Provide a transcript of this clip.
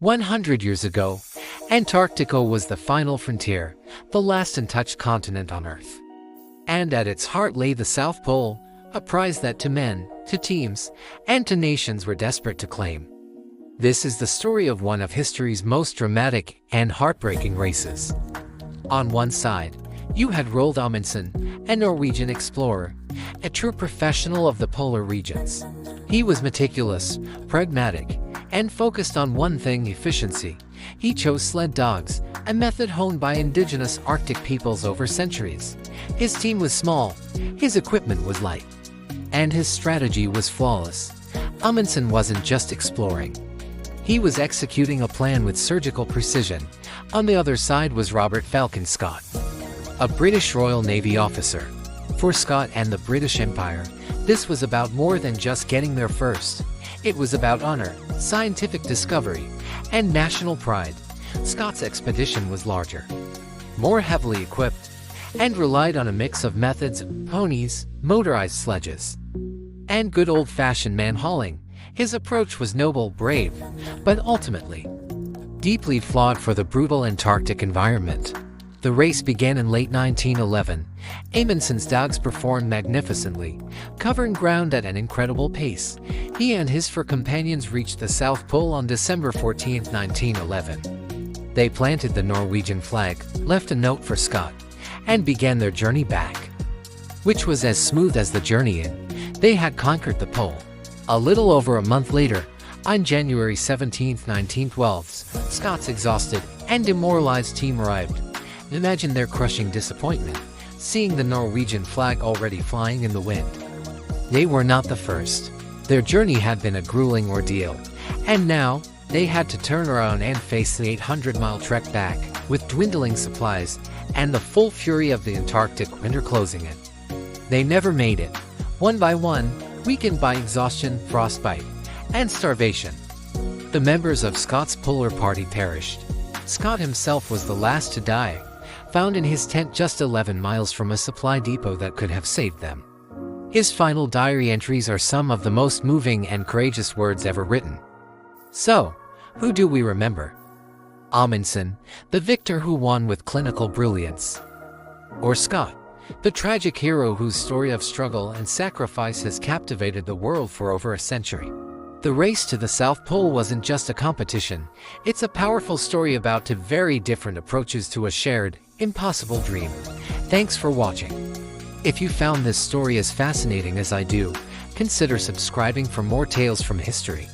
100 years ago, Antarctica was the final frontier, the last untouched continent on Earth. And at its heart lay the South Pole, a prize that to men, to teams, and to nations were desperate to claim. This is the story of one of history's most dramatic and heartbreaking races. On one side, you had Roald Amundsen, a Norwegian explorer, a true professional of the polar regions. He was meticulous, pragmatic, and focused on one thing: efficiency. He chose sled dogs, a method honed by indigenous Arctic peoples over centuries. His team was small, his equipment was light, and his strategy was flawless. Amundsen wasn't just exploring. He was executing a plan with surgical precision. On the other side was Robert Falcon Scott, a British Royal Navy officer. For Scott and the British Empire, this was about more than just getting there first. It was about honor, scientific discovery, and national pride. Scott's expedition was larger, more heavily equipped, and relied on a mix of methods: ponies, motorized sledges, and good old-fashioned man-hauling. His approach was noble, brave, but ultimately deeply flawed for the brutal Antarctic environment. The race began in late 1911. Amundsen's dogs performed magnificently, covering ground at an incredible pace. He and his four companions reached the South Pole on December 14, 1911. They planted the Norwegian flag, left a note for Scott, and began their journey back, which was as smooth as the journey in. They had conquered the pole. A little over a month later, on January 17, 1912, Scott's exhausted and demoralized team arrived. Imagine their crushing disappointment, seeing the Norwegian flag already flying in the wind. They were not the first. Their journey had been a grueling ordeal, and now they had to turn around and face the 800-mile trek back, with dwindling supplies and the full fury of the Antarctic winter closing in. They never made it. One by one, weakened by exhaustion, frostbite, and starvation, the members of Scott's polar party perished. Scott himself was the last to die, found in his tent just 11 miles from a supply depot that could have saved them. His final diary entries are some of the most moving and courageous words ever written. So, who do we remember? Amundsen, the victor who won with clinical brilliance? Or Scott, the tragic hero whose story of struggle and sacrifice has captivated the world for over a century? The race to the South Pole wasn't just a competition. It's a powerful story about two very different approaches to a shared, impossible dream. Thanks for watching. If you found this story as fascinating as I do, consider subscribing for more tales from history.